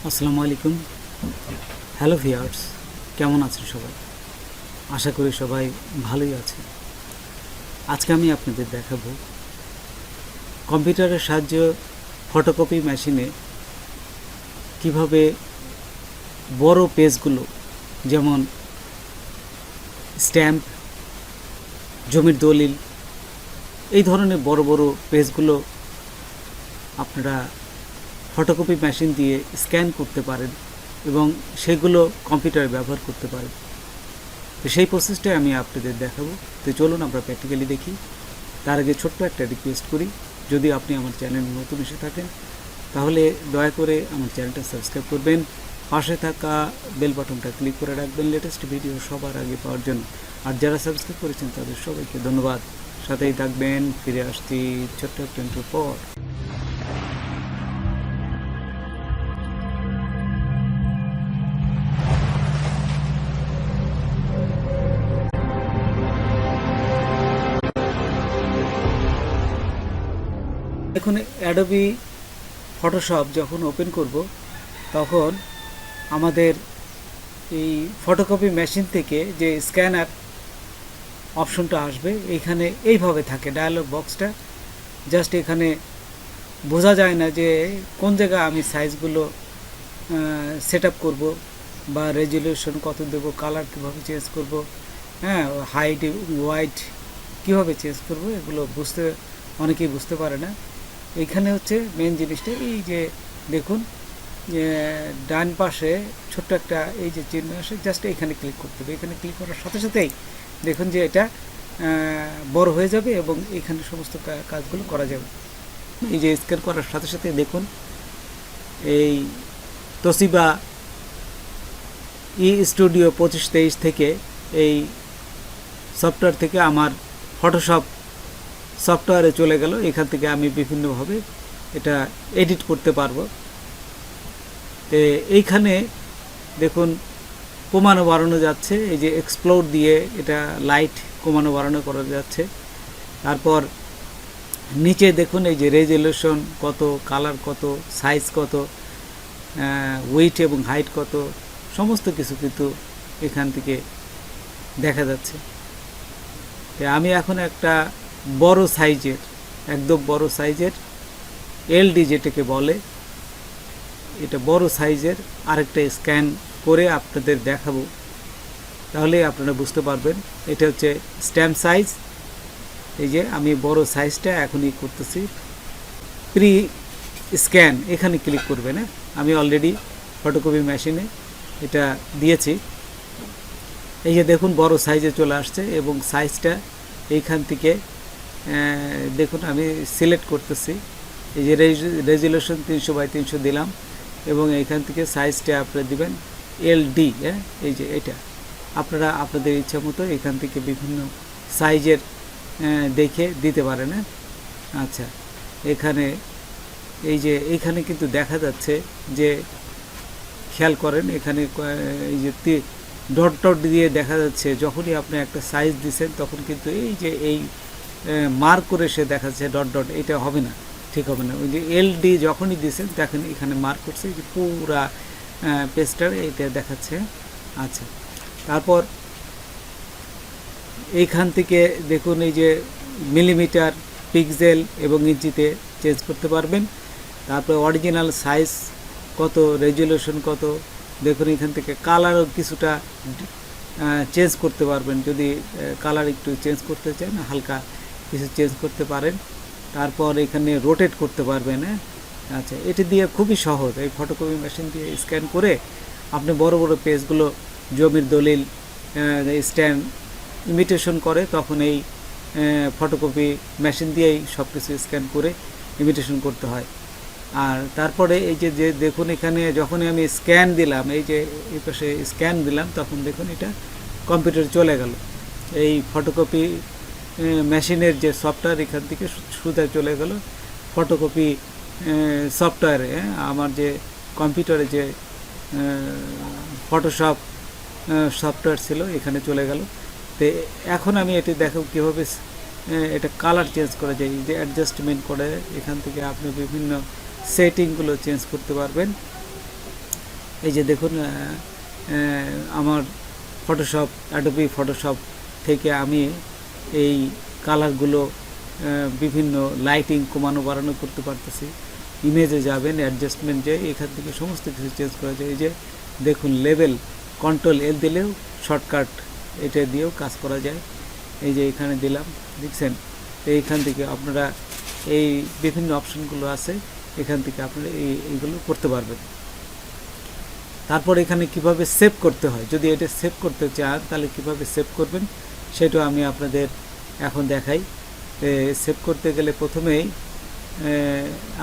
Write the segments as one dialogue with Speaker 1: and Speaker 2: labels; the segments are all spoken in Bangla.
Speaker 1: আসসালামু আলাইকুম। হ্যালো ভিউয়ার্স, কেমন আছেন সবাই? আশা করি সবাই ভালোই আছে। আজকে আমি আপনাদের দেখাবো কম্পিউটারের সাহায্যে ফটোকপি মেশিনে কিভাবে বড় পেজগুলো, যেমন স্ট্যাম্প, জমির দলিল, এই ধরনের বড় বড় পেজগুলো আপনারা ফটোকপি মেশিন দিয়ে স্ক্যান করতে পারেন এবং সেগুলো কম্পিউটারে ব্যবহার করতে পারেন। তো সেই প্রসেসটাই আমি আপনাদের দেখাবো। তো চলুন আমরা প্র্যাকটিক্যালি দেখি। তার আগে ছোট্ট একটা রিকোয়েস্ট করি, যদি আপনি আমার চ্যানেলে নতুন এসে থাকেন তাহলে দয়া করে আমার চ্যানেলটা সাবস্ক্রাইব করবেন, পাশে থাকা বেল বাটনটা ক্লিক করে রাখবেন লেটেস্ট ভিডিও সবার আগে পাওয়ার জন্য। আর যারা সাবস্ক্রাইব করেছেন তাদের সবাইকে ধন্যবাদ। সাথেই থাকবেন, ফিরে আসছি ছোট্ট একটা ইন্ট্রোর পর। এখন অ্যাডোবি ফটোশপ যখন ওপেন করব তখন আমাদের এই ফটোকপি মেশিন থেকে যে স্ক্যানার অপশনটা আসবে, এইখানে এইভাবে থাকে ডায়ালগ বক্সটা। জাস্ট এখানে বোঝা যায় না যে কোন জায়গায় আমি সাইজগুলো সেট আপ করবো বা রেজুলেশন কত দেবো, কালার কীভাবে চেঞ্জ করব, হ্যাঁ, হাইট ওয়াইট কীভাবে চেঞ্জ করব, এগুলো অনেকেই বুঝতে পারে না। এইখানে হচ্ছে মেন জিনিসটা, এই যে দেখুন ডান পাশে ছোট্ট একটা এই যে চিহ্ন আসে, জাস্ট এখানে ক্লিক করতে হবে। এখানে ক্লিক করার সাথে সাথেই দেখুন যে এটা বড় হয়ে যাবে এবং এখানে সমস্ত কাজগুলো করা যাবে। এই যে স্ক্যান করার সাথে সাথে দেখুন এই তোশিবা স্টুডিও 2523 থেকে এই সফটওয়্যার থেকে আমার ফটোশপ সফটওয়্যারে চলে গেল। এখান থেকে আমি বিভিন্নভাবে এটা এডিট করতে পারবো। তো এইখানে দেখুন কমানো বাড়ানো যাচ্ছে, এই যে এক্সপ্লোর দিয়ে এটা লাইট কমানো বাড়ানো করা যাচ্ছে। তারপর নিচে দেখুন এই যে রেজুলেশন কত, কালার কত, সাইজ কত, ওয়েট এবং হাইট কত, সমস্ত কিছু কিন্তু এখান থেকে দেখা যাচ্ছে। তো আমি এখন একটা বড় সাইজের, একদম বড় সাইজের এলডি যেটাকে বলে, এটা বড় সাইজের আরেকটা স্ক্যান করে আপনাদের দেখাবো, তাহলে আপনারা বুঝতে পারবেন। এটা হচ্ছে স্ট্যাম্প সাইজ। এই যে আমি বড় সাইজটা এখনই করতেছি। প্রি স্ক্যান এখানে ক্লিক করবেন। আমি অলরেডি ফটোকপি মেশিনে এটা দিয়েছি। এই যে দেখুন বড় সাইজে চলে আসছে এবং সাইজটা এইখান থেকে দেখুন আমি সিলেক্ট করতেছি। এই যে রেজুলেশন 300x300 দিলাম এবং এইখান থেকে সাইজটা আপনারা দিবেন এলডি। এই যে এটা আপনারা আপনাদের ইচ্ছা মতো এখান থেকে বিভিন্ন সাইজের দেখে দিতে পারেন। আচ্ছা, এখানে এই যে এইখানে কিন্তু দেখা যাচ্ছে যে, খেয়াল করেন এখানে এই যে ডট ডট দিয়ে দেখা যাচ্ছে, যখনই আপনি একটা সাইজ দিচ্ছেন তখন কিন্তু এই যে এই মার্ক করে সে দেখাচ্ছে ডট ডট, এটা হবে না, ঠিক হবে না। ওই যে এলডি যখনই দিচ্ছেন দেখেন এখানে মার্ক করছে, যে পুরা পেজটার এটা দেখাচ্ছে। আচ্ছা, তারপর এইখান থেকে দেখুন এই যে মিলিমিটার, পিক্সেল এবং ইঞ্চিতে চেঞ্জ করতে পারবেন। তারপর অরিজিনাল সাইজ কত, রেজুলেশন কত, দেখুন এখান থেকে কালারও কিছুটা চেঞ্জ করতে পারবেন। যদি কালার একটু চেঞ্জ করতে চান হালকা কিছু চেঞ্জ করতে পারেন। তারপর এখানে রোটেট করতে পারবেন। আচ্ছা, এটি দিয়ে খুবই সহজ, এই ফটোকপি মেশিন দিয়ে স্ক্যান করে আপনি বড় বড় পেজগুলো, জমির দলিল, স্ট্যান্ড ইমিটেশন করে, তখন এই ফটোকপি মেশিন দিয়েই সব কিছু স্ক্যান করে ইমিটেশন করতে হয়। আর তারপরে এই যে দেখুন এখানে যখনই আমি স্ক্যান দিলাম, এই যে এই পাশে স্ক্যান দিলাম, তখন দেখুন এটা কম্পিউটারে চলে গেল। এই ফটোকপি মেশিনের যে সফটওয়্যার এখান থেকে সোজা চলে গেল ফটোকপি সফটওয়্যারে। আমার যে কম্পিউটারে যে ফটোশপ সফটওয়্যার ছিল এখানে চলে গেল। তো এখন আমি এটি দেখাবো কীভাবে এটা কালার চেঞ্জ করা যায়। যে অ্যাডজাস্টমেন্ট করে এখান থেকে আপনি বিভিন্ন সেটিংগুলো চেঞ্জ করতে পারবেন। এই যে দেখুন আমার ফটোশপ, অ্যাডোবি ফটোশপ থেকে আমি এই কালারগুলো বিভিন্ন লাইটিং কমানো বাড়ানো করতে পারতেছি। ইমেজে যাবেন, অ্যাডজাস্টমেন্ট যে এখান থেকে সমস্ত কিছু চেঞ্জ করা যায়। এই যে দেখুন লেভেল কন্ট্রোল এল দিলেও শর্টকাট এটা দিয়েও কাজ করা যায়। এই যে এখানে দিলাম, দেখছেন। এইখান থেকে আপনারা এই বিভিন্ন অপশনগুলো আছে, এখান থেকে আপনারা এইগুলো করতে পারবেন। তারপর এখানে কিভাবে সেভ করতে হয়, যদি এটা সেভ করতে চান তাহলে কিভাবে সেভ করবেন সেটাও আমি আপনাদের এখন দেখাই। সেভ করতে গেলে প্রথমেই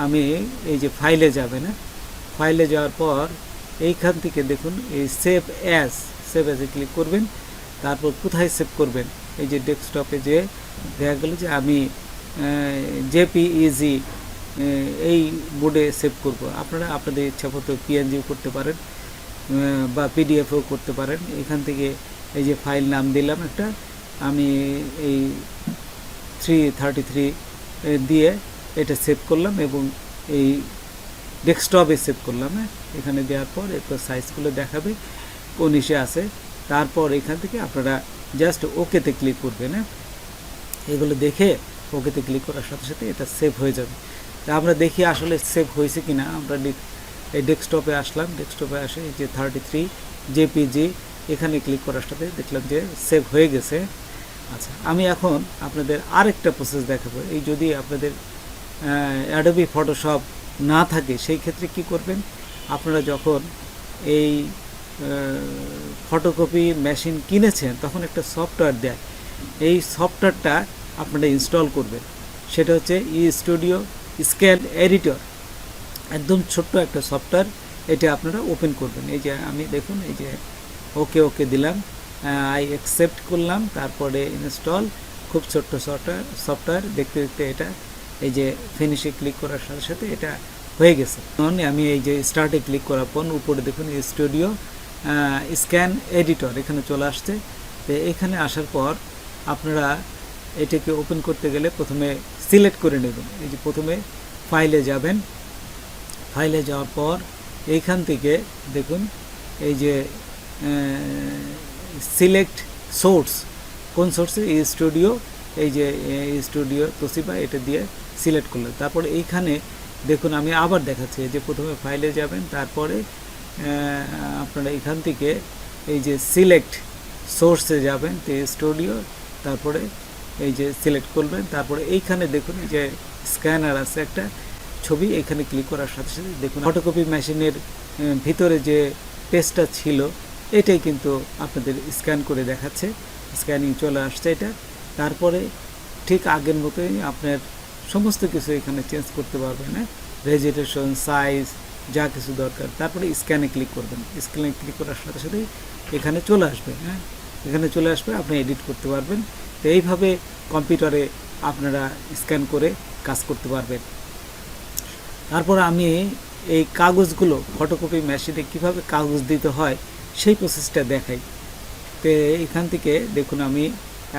Speaker 1: আমি এই যে ফাইলে যাবে না, ফাইলে যাওয়ার পর এইখান থেকে দেখুন এই সেভ অ্যাজে ক্লিক করবেন। তারপর কোথায় সেভ করবেন, এই যে ডেস্কটপে যে দেখা গেল যে আমি জেপিইজি এই মোডে সেভ করব। আপনারা আপনাদের ইচ্ছা মতো পিএনজিও করতে পারেন বা পিডিএফও করতে পারেন। এখান থেকে এই যে ফাইল নাম দিলাম একটা, আমি এই 333 দিয়ে এটা সেভ করলাম এবং এই ডেস্কটপে সেভ করলাম। এখানে দেওয়ার পর এরপর সাইজগুলো দেখাবে কোন ইসে আছে। তারপর এখান থেকে আপনারা জাস্ট ওকেতে ক্লিক করবেন। এগুলো দেখে ওকেতে ক্লিক করার সাথে সাথে এটা সেভ হয়ে যাবে। তা আমরা দেখি আসলে সেভ হয়েছে কিনা। আমরা এই ডেস্কটপে আসলাম, ডেস্কটপে আসে এই যে 33 জেপিজি এখানে ক্লিক করার সাথে দেখলাম যে সেভ হয়ে গেছে। আচ্ছা, আমি এখন আপনাদের আরেকটা প্রসেস দেখাবো। এই যদি আপনাদের অ্যাডোবি ফটোশপ না থাকে সেই ক্ষেত্রে কি করবেন, আপনারা যখন এই ফটোকপি মেশিন কিনেছেন তখন একটা সফটওয়্যার দেয়, এই সফটওয়্যারটা আপনারা ইনস্টল করবেন। সেটা হচ্ছে স্টুডিও স্ক্যান এডিটর, একদম ছোট্ট একটা সফটওয়্যার। এটা আপনারা ওপেন করবেন। এই যে আমি দেখুন এই যে ওকে দিলাম, আই অ্যাকসেপ্ট করলাম, তারপরে ইনস্টল। খুব ছোট্ট সফটওয়্যার, দেখতে দেখতে এটা এই যে ফিনিশে ক্লিক করার সাথে সাথে এটা হয়ে গেছে। আমি এই যে স্টার্টে ক্লিক করার পর উপরে দেখুন স্টুডিও স্ক্যান এডিটর এখানে চলে আসছে। তো এখানে আসার পর আপনারা এটাকে ওপেন করতে গেলে প্রথমে সিলেক্ট করে নেবেন। এই যে প্রথমে ফাইলে যাবেন, ফাইলে যাওয়ার পর এইখান থেকে দেখুন এই যে সিলেক্ট সোর্স, কোন সোর্সে, এই স্টুডিও, এই যে স্টুডিও তোশিবা এটা দিয়ে সিলেক্ট করলেন। তারপরে এইখানে দেখুন আমি আবার দেখাচ্ছি যে প্রথমে ফাইলে যাবেন, তারপরে আপনারা এখান থেকে এই যে সিলেক্ট সোর্সে যাবেন, তো স্টুডিও, তারপরে এই যে সিলেক্ট করবেন। তারপরে এইখানে দেখুন এই যে স্ক্যানার আছে একটা ছবি, এখানে ক্লিক করার সাথে সাথে দেখুন ফটোকপি মেশিনের ভিতরে যে পেজটা ছিল এটাই কিন্তু আপনাদের স্ক্যান করে দেখাচ্ছে, স্ক্যানিং চলে আসছে এটা। তারপরে ঠিক আগের মতোই আপনার সমস্ত কিছু এখানে চেঞ্জ করতে পারবেন, রেজুলেশন, সাইজ, যা কিছু দরকার। তারপরে স্ক্যানে ক্লিক করবেন, স্ক্যানে ক্লিক করার সাথে সাথেই এখানে চলে আসবে। এখানে চলে আসবে, আপনি এডিট করতে পারবেন। তো এইভাবে কম্পিউটারে আপনারা স্ক্যান করে কাজ করতে পারবেন। তারপর আমি এই কাগজগুলো ফটোকপি মেশিনে কিভাবে কাগজ দিতে হয় সেই প্রসেসটা দেখাই। তো এখান থেকে দেখুন আমি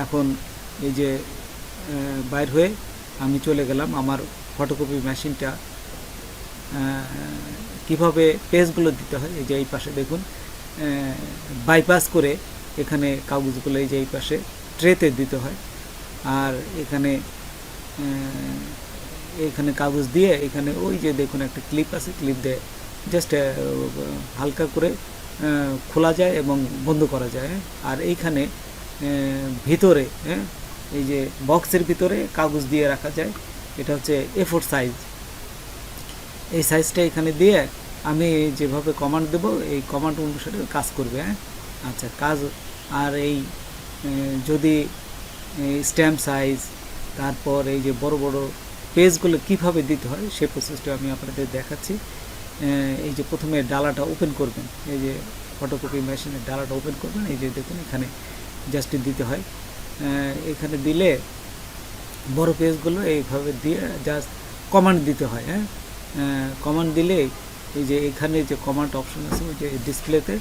Speaker 1: এখন এই যে বাইর হয়ে আমি চলে গেলাম আমার ফটোকপি মেশিনটা কিভাবে পেজগুলো দিতে হয়। এই যে এই পাশে দেখুন বাইপাস করে এখানে কাগজগুলো এই যে এই পাশে ট্রেতে দিতে হয়। আর এখানে কাগজ দিয়ে এখানে ওই যে দেখুন একটা ক্লিপ আছে, ক্লিপ দিয়ে জাস্ট হালকা করে খোলা যায় এবং বন্ধ করা যায়। আর এইখানে ভিতরে এই যে বক্সের ভিতরে কাগজ দিয়ে রাখা যায়, এটা হচ্ছে A4 সাইজ। এই সাইজটা এখানে দিয়ে আমি যেভাবে কমান্ড দেব এই কমান্ড অনুসারে কাজ করবে। আচ্ছা, কাজ। আর এই যদি স্ট্যাম্প সাইজ, তারপর এই যে বড় বড় পেজগুলো কিভাবে দিতে হয় সেই প্রসেসটা আমি আপনাদের দেখাচ্ছি। এই যে প্রথমে ডালাটা ওপেন করবেন, এই যে ফটোকপি মেশিনের ডালাটা ওপেন করবেন। এই যে দেখুন এখানে জাস্ট দিতে হয়, এখানে দিলে বড় পেজগুলো এইভাবে দিয়ে জাস্ট কমান্ড দিতে হয়। কমান্ড দিলে এই যে এখানে যে কমান্ড অপশন আছে ওই যে ডিসপ্লেতে,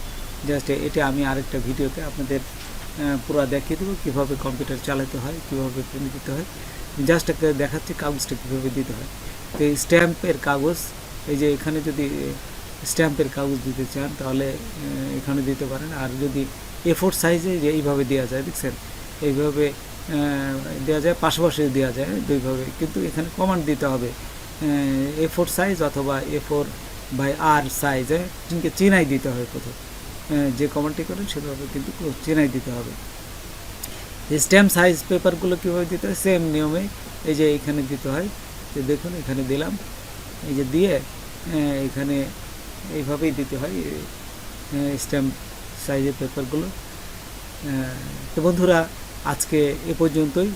Speaker 1: জাস্ট এটা আমি আরেকটা ভিডিওতে আপনাদের পুরো দেখিয়ে দেবো কীভাবে কম্পিউটার চালাতে হয়, কীভাবে প্রিন্ট দিতে হয়। জাস্ট একটা দেখাচ্ছি কাগজটা কীভাবে দিতে হয়। তো এই স্ট্যাম্পের কাগজ, এই যে এখানে যদি স্ট্যাম্পের কাগজ দিতে চান তাহলে এখানে দিতে পারেন। আর যদি A4 সাইজে যে এইভাবে দেওয়া যায়, দেখছেন এইভাবে দেওয়া যায়, পাশাপাশি দেওয়া যায় দুইভাবে, কিন্তু এখানে কমান্ড দিতে হবে A4 সাইজ অথবা A4/R সাইজে চেনাই দিতে হবে। প্রথম যে কমান্ডটি করেন সেভাবে কিন্তু চেনাই দিতে হবে। স্ট্যাম্প সাইজ পেপারগুলো কীভাবে দিতে হয়, সেম নিয়মে এই যে এখানে দিতে হয়। যে দেখুন এখানে দিলাম, এই যে দিয়ে এখানে এইভাবেই দিতে হয় স্ট্যাম্প সাইজের পেপারগুলো। তো বন্ধুরা, আজকে এ পর্যন্তই।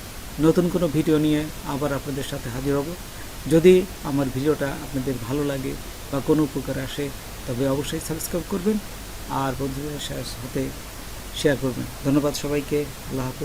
Speaker 1: নতুন কোনো ভিডিও নিয়ে আবার আপনাদের সাথে হাজির হব। যদি আমার ভিডিওটা আপনাদের ভালো লাগে বা কোনো উপকার আসে তবে অবশ্যই সাবস্ক্রাইব করবেন আর বন্ধুদের সাথে শেয়ার করবেন। ধন্যবাদ সবাইকে। আল্লাহ হাফেজ।